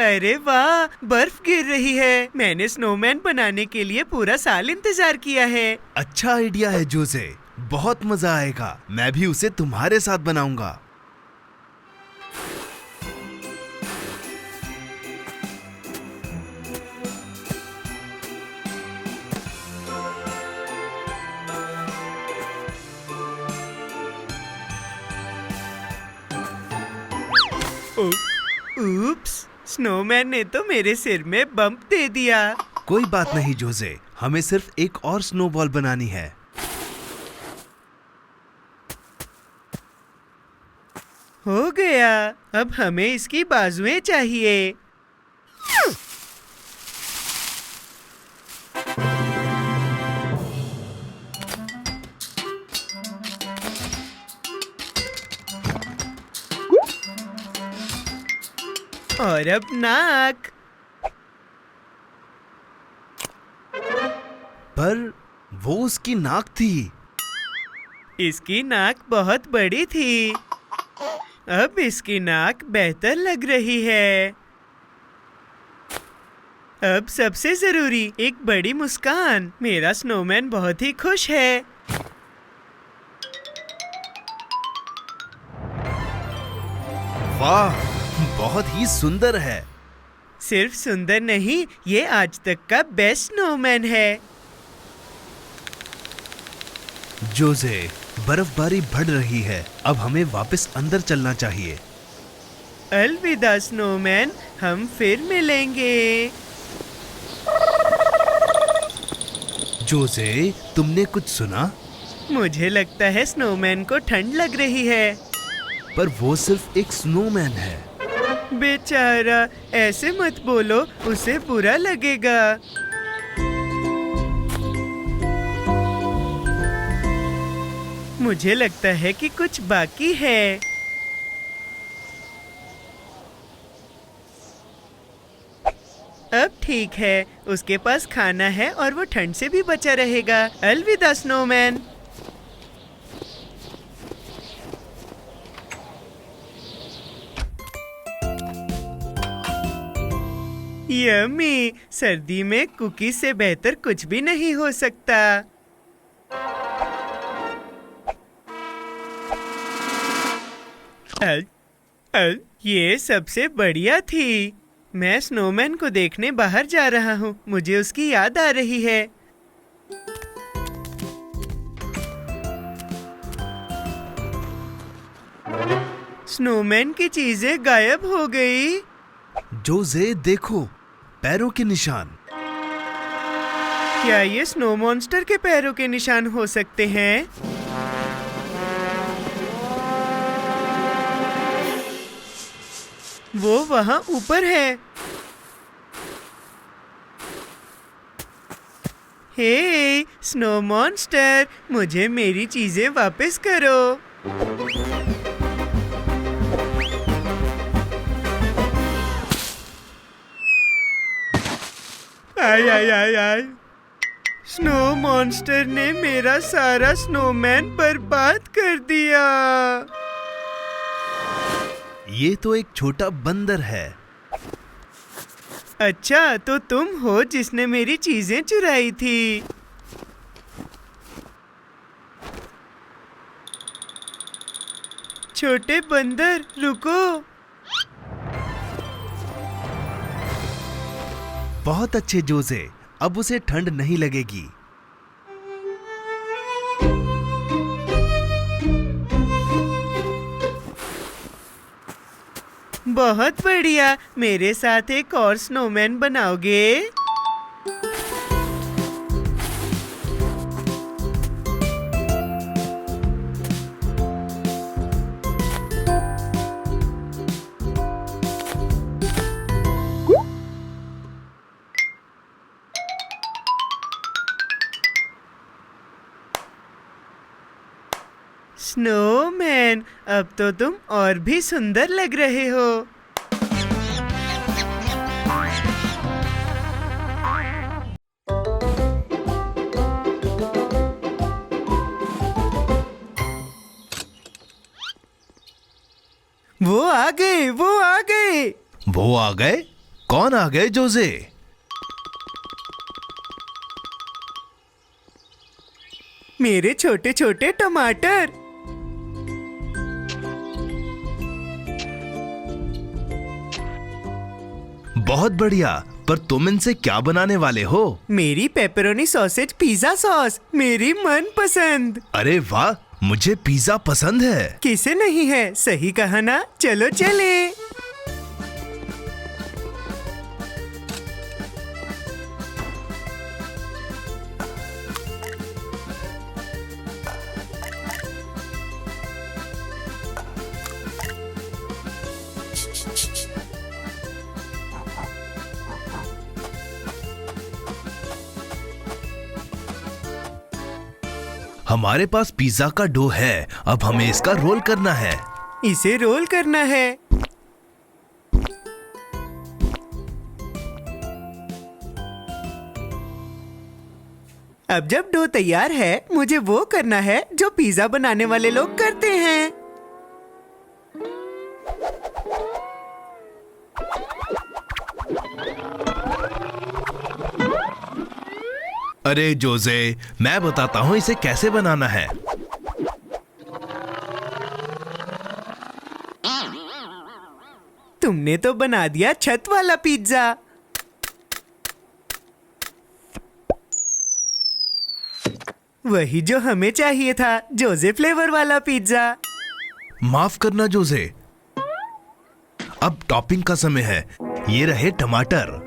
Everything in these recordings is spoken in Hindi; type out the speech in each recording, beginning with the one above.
अरे वाह, बर्फ गिर रही है। मैंने स्नोमैन बनाने के लिए पूरा साल इंतजार किया है। अच्छा आइडिया है जोसे, बहुत मजा आएगा। मैं भी उसे तुम्हारे साथ बनाऊंगा। ऊप्स, स्नोमैन ने तो मेरे सिर में बम्प दे दिया। कोई बात नहीं जोसे, हमें सिर्फ एक और स्नोबॉल बनानी है। हो गया, अब हमें इसकी बाजुएं चाहिए। और अब नाक। पर वो उसकी नाक थी। इसकी नाक बहुत बड़ी थी। अब इसकी नाक बेहतर लग रही है। अब सबसे जरूरी, एक बड़ी मुस्कान। मेरा स्नोमैन बहुत ही खुश है। वाह, बहुत ही सुंदर है। सिर्फ सुंदर नहीं, ये आज तक का बेस्ट स्नोमैन है। जोसे, बर्फबारी बढ़ रही है, अब हमें वापस अंदर चलना चाहिए। अलविदा स्नोमैन, हम फिर मिलेंगे। जोसे, तुमने कुछ सुना? मुझे लगता है स्नोमैन को ठंड लग रही है। पर वो सिर्फ एक स्नोमैन है। बेचारा, ऐसे मत बोलो, उसे बुरा लगेगा। मुझे लगता है कि कुछ बाकी है। अब ठीक है, उसके पास खाना है और वो ठंड से भी बचा रहेगा। अलविदा स्नोमैन। यम्मी, सर्दी में कुकीज से बेहतर कुछ भी नहीं हो सकता। ये सबसे बढ़िया थी। मैं स्नोमैन को देखने बाहर जा रहा हूँ। मुझे उसकी याद आ रही है। स्नोमैन की चीजें गायब हो गई। जोसे, देखो, पैरों के निशान। क्या ये स्नो मॉन्स्टर के पैरों के निशान हो सकते हैं? वो वहाँ ऊपर है। हे स्नो मॉन्स्टर, मुझे मेरी चीजें वापस करो। आय आय आय आय, स्नो मॉन्स्टर ने मेरा सारा स्नोमैन बर्बाद कर दिया। ये तो एक छोटा बंदर है। अच्छा, तो तुम हो जिसने मेरी चीजें चुराई थी। छोटे बंदर, रुको। बहुत अच्छे जोसे, अब उसे ठंड नहीं लगेगी। बहुत बढ़िया, मेरे साथ एक और स्नोमैन बनाओगे? स्नोमैन, अब तो तुम और भी सुंदर लग रहे हो। वो आ गए, वो आ गए। वो आ गए? कौन आ गए जोजे? मेरे छोटे छोटे टमाटर। बहुत बढ़िया, पर तुम इनसे क्या बनाने वाले हो? मेरी पेपरोनी सॉसेज पिज्जा सॉस, मेरी मनपसंद। अरे वाह, मुझे पिज्जा पसंद है। किसे नहीं है, सही कहा ना? चलो चले। हमारे पास पिज्जा का डो है, अब हमें इसका रोल करना है। इसे रोल करना है। अब जब डो तैयार है, मुझे वो करना है जो पिज्जा बनाने वाले लोग करते हैं। अरे जोजे, मैं बताता हूँ इसे कैसे बनाना है। तुमने तो बना दिया छत वाला पिज्जा। वही जो हमें चाहिए था, जोजे फ्लेवर वाला पिज्जा। माफ करना जोजे, अब टॉपिंग का समय है। ये रहे टमाटर।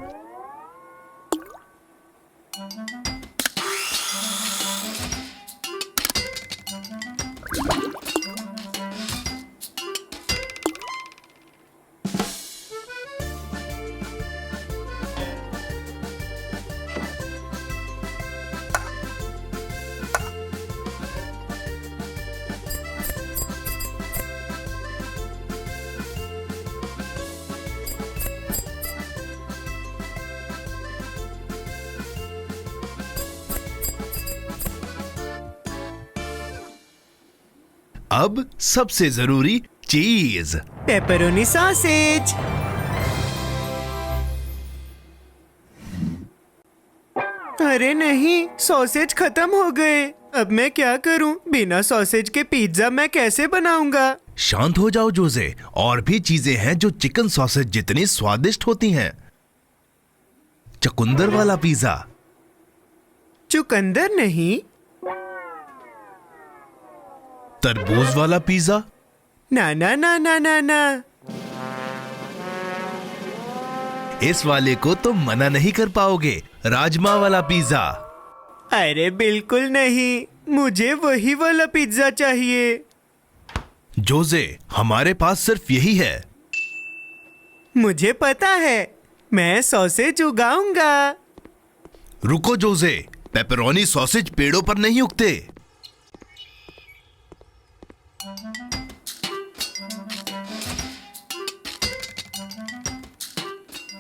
अब सबसे जरूरी चीज, पेपरोनी सॉसेज। अरे नहीं, सॉसेज खत्म हो गए। अब मैं क्या करूं? बिना सॉसेज के पिज्जा मैं कैसे बनाऊंगा? शांत हो जाओ जोजे, और भी चीजें हैं जो चिकन सॉसेज जितनी स्वादिष्ट होती हैं। चुकंदर वाला पिज्जा। चुकंदर नहीं। तरबूज वाला पिज्जा। ना ना ना ना ना ना। इस वाले को तो मना नहीं कर पाओगे, राजमा वाला पिज्जा। अरे बिल्कुल नहीं, मुझे वही वाला पिज्जा चाहिए। जोजे, हमारे पास सिर्फ यही है। मुझे पता है, मैं सॉसेज उगाऊंगा। रुको जोजे, पेपरोनी सॉसेज पेड़ों पर नहीं उगते।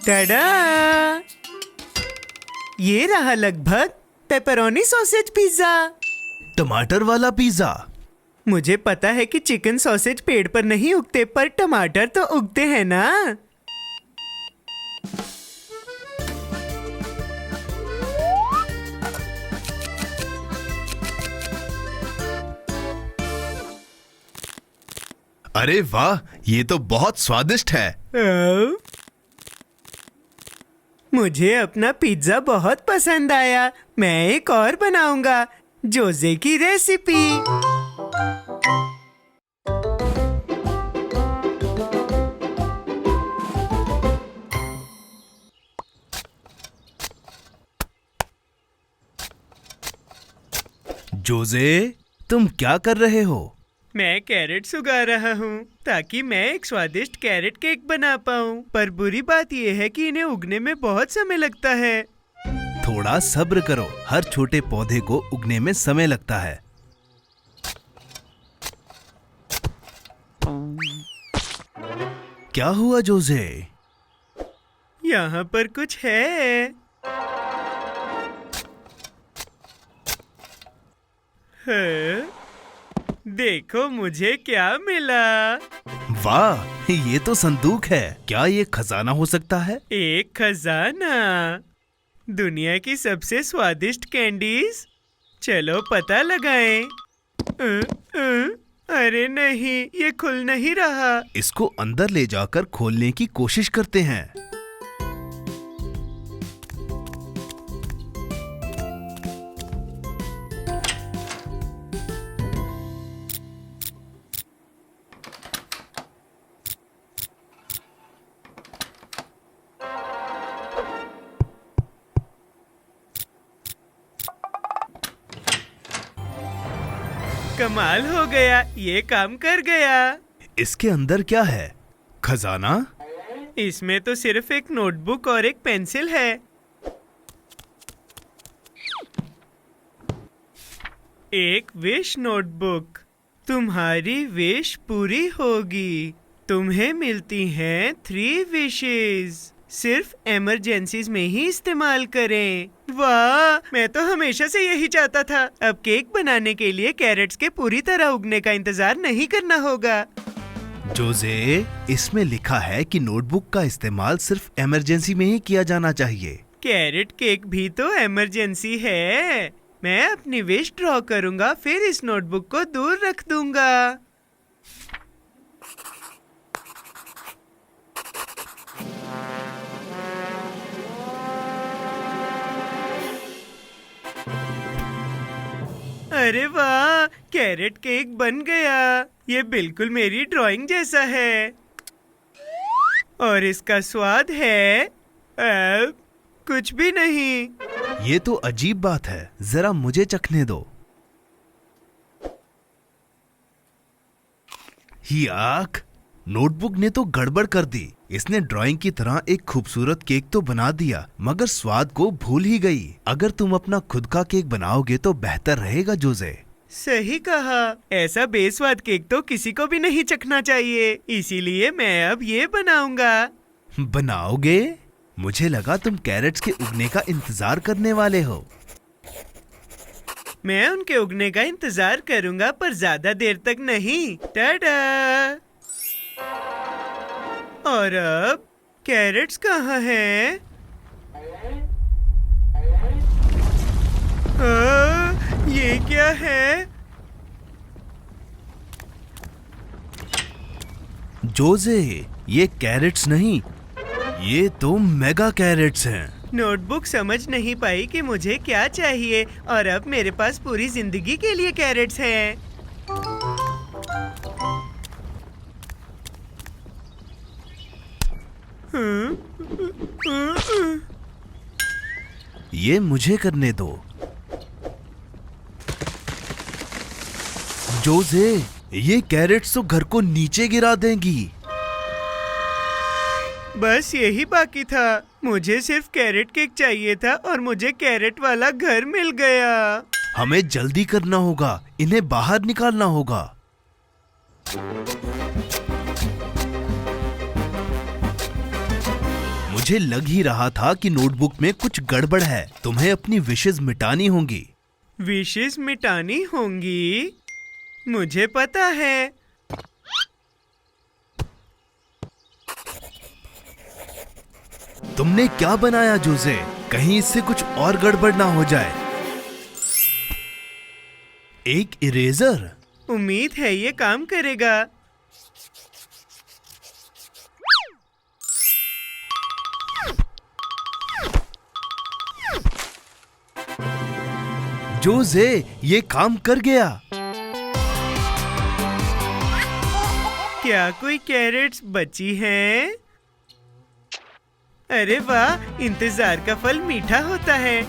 टडा! ये रहा लगभग पेपरोनी सॉसेज पिज्जा। टमाटर वाला पिज्जा। मुझे पता है कि चिकन सॉसेज पेड़ पर नहीं उगते, पर टमाटर तो उगते हैं ना। अरे वाह, ये तो बहुत स्वादिष्ट है। मुझे अपना पिज्जा बहुत पसंद आया। मैं एक और बनाऊंगा, जोजे की रेसिपी। जोजे, तुम क्या कर रहे हो? मैं कैरेट्स उगा रहा हूँ ताकि मैं एक स्वादिष्ट कैरेट केक बना पाऊँ। पर बुरी बात यह है कि इन्हें उगने में बहुत समय लगता है। थोड़ा सब्र करो, हर छोटे पौधे को उगने में समय लगता है। क्या हुआ जोजे? यहाँ पर कुछ है। हाँ? देखो मुझे क्या मिला। वाह, ये तो संदूक है। क्या ये खजाना हो सकता है? एक खजाना, दुनिया की सबसे स्वादिष्ट कैंडीज। चलो पता लगाएं। अरे नहीं, ये खुल नहीं रहा। इसको अंदर ले जाकर खोलने की कोशिश करते हैं। कमाल हो गया, ये काम कर गया। इसके अंदर क्या है? खजाना? इसमें तो सिर्फ एक नोटबुक और एक पेंसिल है। एक विश नोटबुक। तुम्हारी विश पूरी होगी। तुम्हें मिलती हैं 3 विशेस। सिर्फ इमरजेंसीज में ही इस्तेमाल करें। वाह, मैं तो हमेशा से यही चाहता था। अब केक बनाने के लिए कैरेट्स के पूरी तरह उगने का इंतजार नहीं करना होगा। जोजे, इसमें लिखा है कि नोटबुक का इस्तेमाल सिर्फ इमरजेंसी में ही किया जाना चाहिए। कैरेट केक भी तो इमरजेंसी है। मैं अपनी विश ड्रॉ करूंगा, फिर इस नोटबुक को दूर रख दूंगा। अरे वाह, कैरेट केक बन गया। ये बिल्कुल मेरी ड्राइंग जैसा है। और इसका स्वाद है कुछ भी नहीं। ये तो अजीब बात है, जरा मुझे चखने दो। याक, नोटबुक ने तो गड़बड़ कर दी। इसने ड्राइंग की तरह एक खूबसूरत केक तो बना दिया, मगर स्वाद को भूल ही गई। अगर तुम अपना खुद का केक बनाओगे तो बेहतर रहेगा जोजे। सही कहा। ऐसा बेस्वाद केक तो किसी को भी नहीं चखना चाहिए। इसीलिए मैं अब ये बनाऊंगा। बनाओगे? मुझे लगा तुम कैरेट्स के उगने का इंतजार करने वाले हो। मैं उनके उगने का इंतजार करूंगा, पर ज्यादा देर तक नहीं। टाडा! और अब कैरेट्स कहाँ हैं? ये क्या है? जोजे, ये कैरेट्स नहीं, ये तो मेगा कैरेट्स हैं। नोटबुक समझ नहीं पाई कि मुझे क्या चाहिए, और अब मेरे पास पूरी जिंदगी के लिए कैरेट्स हैं। ये मुझे करने दो। जोजे, ये कैरेट्स तो घर को नीचे गिरा देंगी। बस यही बाकी था। मुझे सिर्फ कैरेट केक चाहिए था और मुझे कैरेट वाला घर मिल गया। हमें जल्दी करना होगा, इन्हें बाहर निकालना होगा। मुझे लग ही रहा था कि नोटबुक में कुछ गड़बड़ है। तुम्हें अपनी विशेस मिटानी होंगी। विशेस मिटानी होंगी? मुझे पता है। तुमने क्या बनाया जोजे? कहीं इससे कुछ और गड़बड़ ना हो जाए। एक इरेजर? उम्मीद है ये काम करेगा। जोजे, ये काम कर गया। क्या कोई कैरेट्स बची हैं? अरे वाह, इंतजार का फल मीठा होता है।